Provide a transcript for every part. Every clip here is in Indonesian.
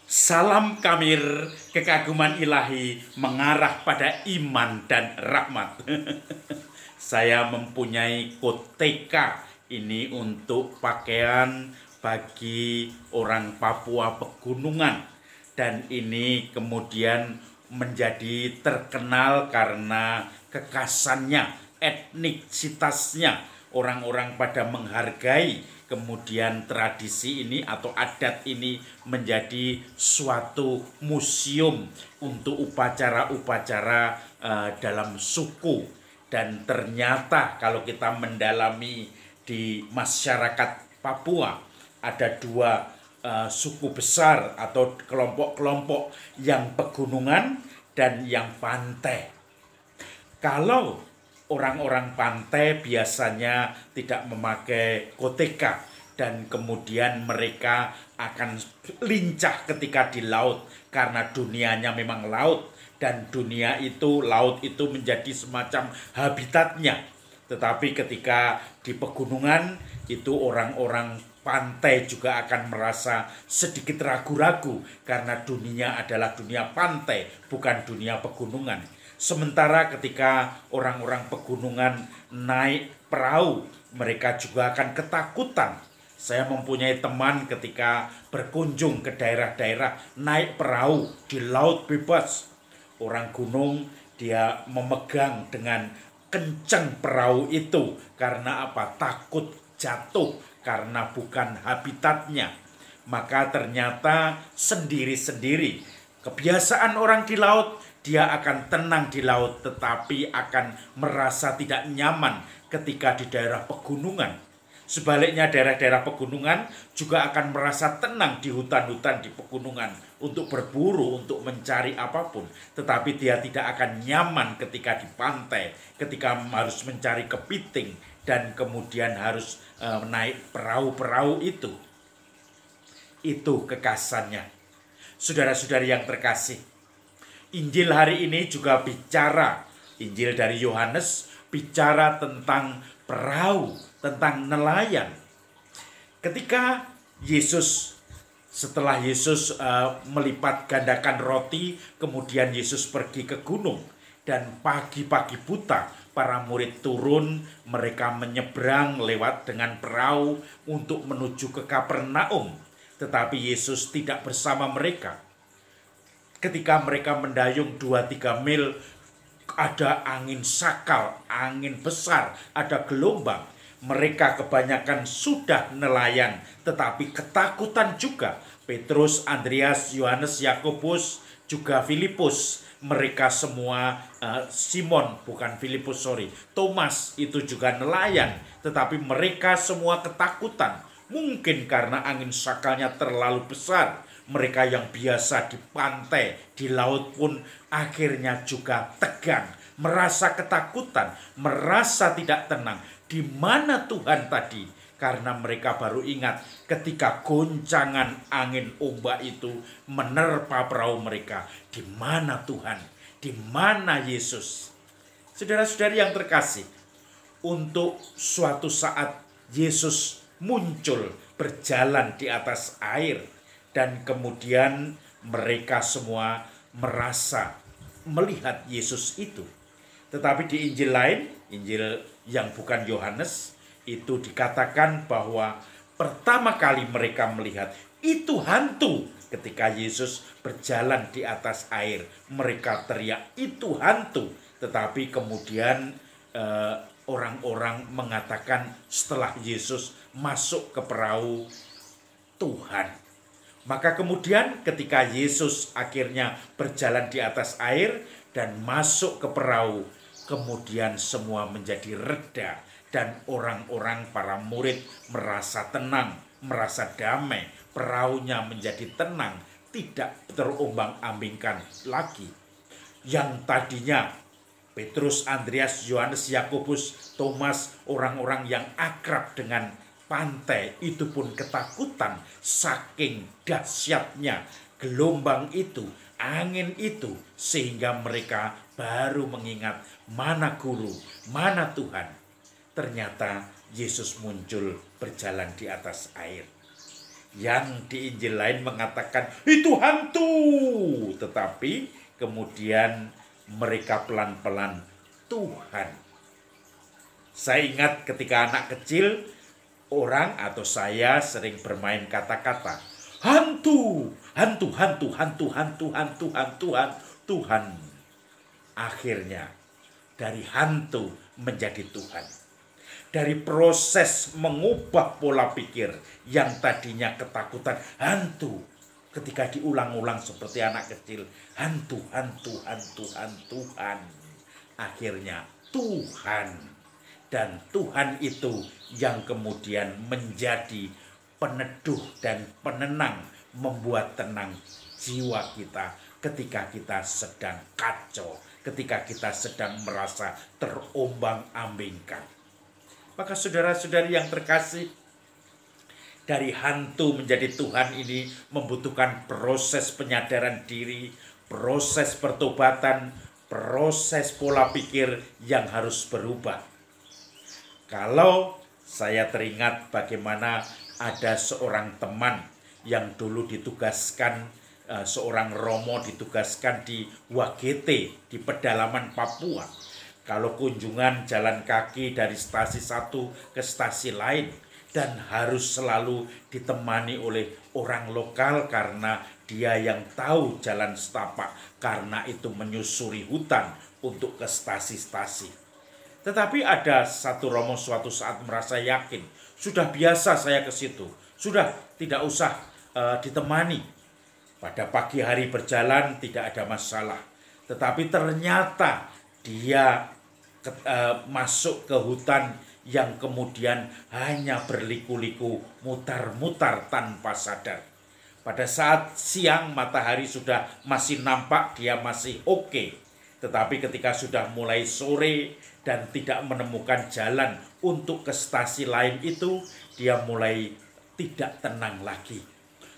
Salam Kamir, kekaguman ilahi mengarah pada iman dan rahmat. Saya mempunyai koteka ini untuk pakaian bagi orang Papua pegunungan. Dan ini kemudian menjadi terkenal karena kekasannya, etnisitasnya. Orang-orang pada menghargai, kemudian tradisi ini atau adat ini menjadi suatu museum untuk upacara-upacara dalam suku. Dan ternyata kalau kita mendalami di masyarakat Papua, ada dua suku besar atau kelompok-kelompok, yang pegunungan dan yang pantai. Kalau orang-orang pantai biasanya tidak memakai koteka, dan kemudian mereka akan lincah ketika di laut karena dunianya memang laut, dan laut itu menjadi semacam habitatnya. Tetapi ketika di pegunungan itu orang-orang pantai juga akan merasa sedikit ragu-ragu karena dunia adalah dunia pantai, bukan dunia pegunungan. Sementara ketika orang-orang pegunungan naik perahu, mereka juga akan ketakutan. Saya mempunyai teman ketika berkunjung ke daerah-daerah naik perahu di laut bebas. Orang gunung dia memegang dengan kencang perahu itu karena apa? Takut jatuh karena bukan habitatnya. Maka ternyata sendiri-sendiri. Kebiasaan orang di laut, dia akan tenang di laut, tetapi akan merasa tidak nyaman ketika di daerah pegunungan. Sebaliknya daerah-daerah pegunungan juga akan merasa tenang di hutan-hutan di pegunungan untuk berburu, untuk mencari apapun. Tetapi dia tidak akan nyaman ketika di pantai, ketika harus mencari kepiting dan kemudian harus naik perahu-perahu itu. Itu kekasannya. Saudara-saudari yang terkasih, Injil hari ini juga bicara, Injil dari Yohanes bicara tentang perahu, tentang nelayan. Ketika setelah Yesus melipat gandakan roti, kemudian Yesus pergi ke gunung. Dan pagi-pagi buta, para murid turun, mereka menyeberang lewat dengan perahu untuk menuju ke Kapernaum. Tetapi Yesus tidak bersama mereka. Ketika mereka mendayung 2-3 mil, ada angin sakal, angin besar, ada gelombang. Mereka kebanyakan sudah nelayan, tetapi ketakutan juga. Petrus, Andreas, Yohanes, Yakobus, juga Filipus. Mereka semua, Thomas itu juga nelayan. Tetapi mereka semua ketakutan. Mungkin karena angin sakalnya terlalu besar. Mereka yang biasa di pantai, di laut pun akhirnya juga tegang, merasa ketakutan, merasa tidak tenang. Di mana Tuhan tadi? Karena mereka baru ingat ketika goncangan angin ombak itu menerpa perahu mereka. Di mana Tuhan? Di mana Yesus? Saudara-saudari yang terkasih, untuk suatu saat Yesus muncul berjalan di atas air, dan kemudian mereka semua merasa melihat Yesus itu. Tetapi di Injil lain, Injil yang bukan Yohanes, itu dikatakan bahwa pertama kali mereka melihat itu hantu. Ketika Yesus berjalan di atas air, mereka teriak, itu hantu. Tetapi kemudian orang-orang mengatakan setelah Yesus masuk ke perahu, Tuhan. Maka kemudian ketika Yesus akhirnya berjalan di atas air dan masuk ke perahu, kemudian semua menjadi reda dan orang-orang, para murid merasa tenang, merasa damai, perahunya menjadi tenang, tidak terombang-ambingkan lagi. Yang tadinya Petrus, Andreas, Yohanes, Yakobus, Thomas, orang-orang yang akrab dengan pantai itu pun ketakutan saking dahsyatnya gelombang itu, angin itu, sehingga mereka baru mengingat mana guru, mana Tuhan. Ternyata Yesus muncul berjalan di atas air. Yang di Injil lain mengatakan itu hantu, tetapi kemudian mereka pelan-pelan Tuhan. Saya ingat ketika anak kecil, orang atau saya sering bermain kata-kata. Hantu, hantu, hantu, hantu, hantu, hantu, hantu, hantu, Tuhan. Akhirnya dari hantu menjadi Tuhan. Dari proses mengubah pola pikir yang tadinya ketakutan, hantu. Ketika diulang-ulang seperti anak kecil, hantu, hantu, hantu, hantuan. Akhirnya Tuhan. Dan Tuhan itu yang kemudian menjadi peneduh dan penenang, membuat tenang jiwa kita ketika kita sedang kacau, ketika kita sedang merasa terombang-ambingkan. Maka saudara-saudari yang terkasih, dari hantu menjadi Tuhan ini membutuhkan proses penyadaran diri, proses pertobatan, proses pola pikir yang harus berubah. Kalau saya teringat bagaimana ada seorang teman yang dulu ditugaskan, seorang Romo ditugaskan di Wagete, di pedalaman Papua. Kalau kunjungan jalan kaki dari stasi satu ke stasi lain, dan harus selalu ditemani oleh orang lokal karena dia yang tahu jalan setapak, karena itu menyusuri hutan untuk ke stasi-stasi. Tetapi ada satu Romo suatu saat merasa yakin, sudah biasa saya ke situ, sudah tidak usah ditemani. Pada pagi hari berjalan tidak ada masalah. Tetapi ternyata dia masuk ke hutan yang kemudian hanya berliku-liku, mutar-mutar tanpa sadar. Pada saat siang matahari sudah masih nampak, dia masih oke. Tetapi ketika sudah mulai sore dan tidak menemukan jalan untuk ke stasi lain itu, dia mulai tidak tenang lagi.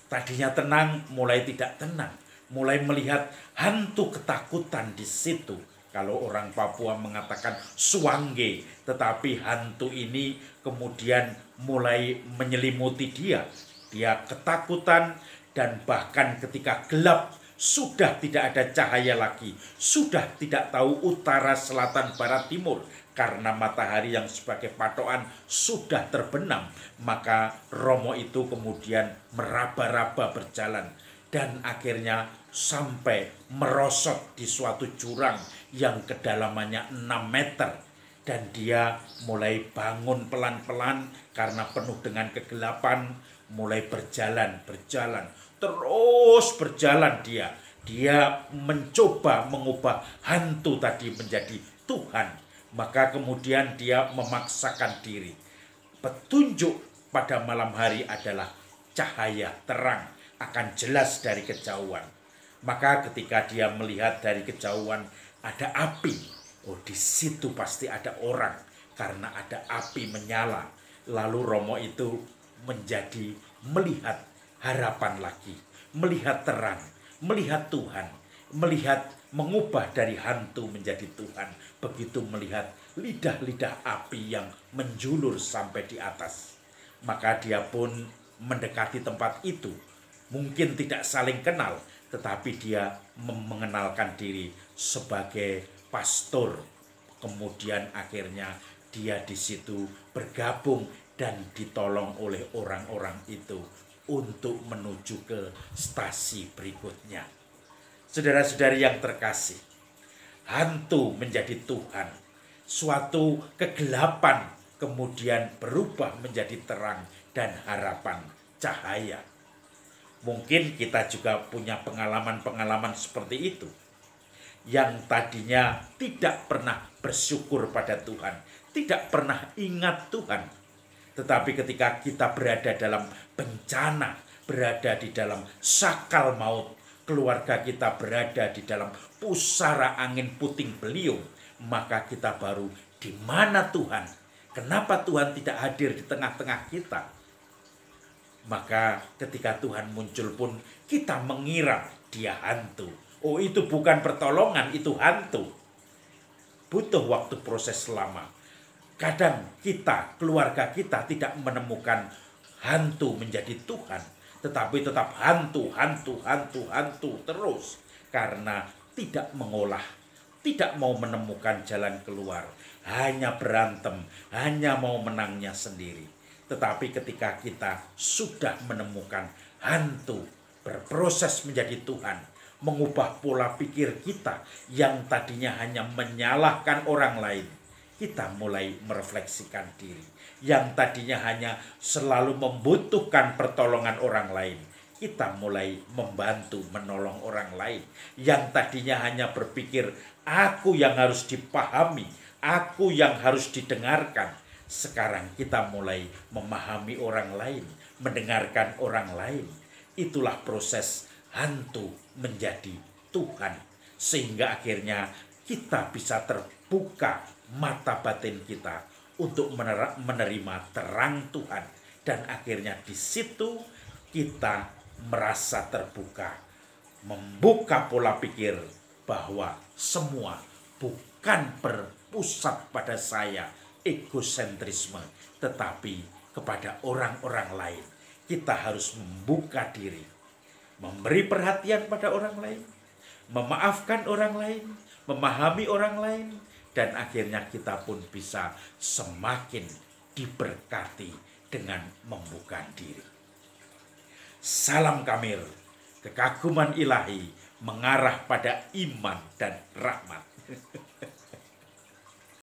Tadinya tenang, mulai tidak tenang. Mulai melihat hantu ketakutan di situ. Kalau orang Papua mengatakan suangge, tetapi hantu ini kemudian mulai menyelimuti dia. Dia ketakutan dan bahkan ketika gelap, sudah tidak ada cahaya lagi, sudah tidak tahu utara, selatan, barat, timur, karena matahari yang sebagai patokan sudah terbenam. Maka Romo itu kemudian meraba-raba berjalan dan akhirnya sampai merosot di suatu jurang yang kedalamannya 6 meter. Dan dia mulai bangun pelan-pelan karena penuh dengan kegelapan, mulai berjalan, terus berjalan dia. Dia mencoba mengubah hantu tadi menjadi Tuhan. Maka kemudian dia memaksakan diri. Petunjuk pada malam hari adalah cahaya terang, akan jelas dari kejauhan. Maka ketika dia melihat dari kejauhan ada api, oh di situ pasti ada orang, karena ada api menyala. Lalu Romo itu menjadi melihat harapan lagi, melihat terang, melihat Tuhan, melihat mengubah dari hantu menjadi Tuhan. Begitu melihat lidah-lidah api yang menjulur sampai di atas, maka dia pun mendekati tempat itu. Mungkin tidak saling kenal, tetapi dia mengenalkan diri sebagai pastor. Kemudian akhirnya dia di situ bergabung dan ditolong oleh orang-orang itu untuk menuju ke stasi berikutnya. Saudara-saudari yang terkasih, hantu menjadi Tuhan. Suatu kegelapan kemudian berubah menjadi terang dan harapan, cahaya. Mungkin kita juga punya pengalaman-pengalaman seperti itu. Yang tadinya tidak pernah bersyukur pada Tuhan, tidak pernah ingat Tuhan. Tetapi ketika kita berada dalam bencana, berada di dalam sakal maut, keluarga kita berada di dalam pusara angin puting beliung, maka kita baru, di mana Tuhan? Kenapa Tuhan tidak hadir di tengah-tengah kita? Maka ketika Tuhan muncul pun kita mengira dia hantu. Oh, itu bukan pertolongan, itu hantu. Butuh waktu proses lama. Kadang kita, keluarga kita tidak menemukan hantu menjadi Tuhan. tetapi tetap hantu, hantu, hantu, hantu terus karena tidak mengolah, tidak mau menemukan jalan keluar, hanya berantem, hanya mau menangnya sendiri. Tetapi ketika kita sudah menemukan hantu, berproses menjadi Tuhan, mengubah pola pikir kita yang tadinya hanya menyalahkan orang lain, kita mulai merefleksikan diri. Yang tadinya hanya selalu membutuhkan pertolongan orang lain, kita mulai membantu menolong orang lain. Yang tadinya hanya berpikir aku yang harus dipahami, aku yang harus didengarkan, sekarang kita mulai memahami orang lain, mendengarkan orang lain. Itulah proses hantu menjadi Tuhan, sehingga akhirnya kita bisa terbuka mata batin kita untuk menerima terang Tuhan, dan akhirnya di situ kita merasa terbuka, membuka pola pikir bahwa semua bukan berpusat pada saya, egosentrisme, tetapi kepada orang-orang lain. Kita harus membuka diri, memberi perhatian pada orang lain, memaafkan orang lain, memahami orang lain, dan akhirnya kita pun bisa semakin diberkati dengan membuka diri. Salam Kamil, kekaguman ilahi mengarah pada iman dan rahmat.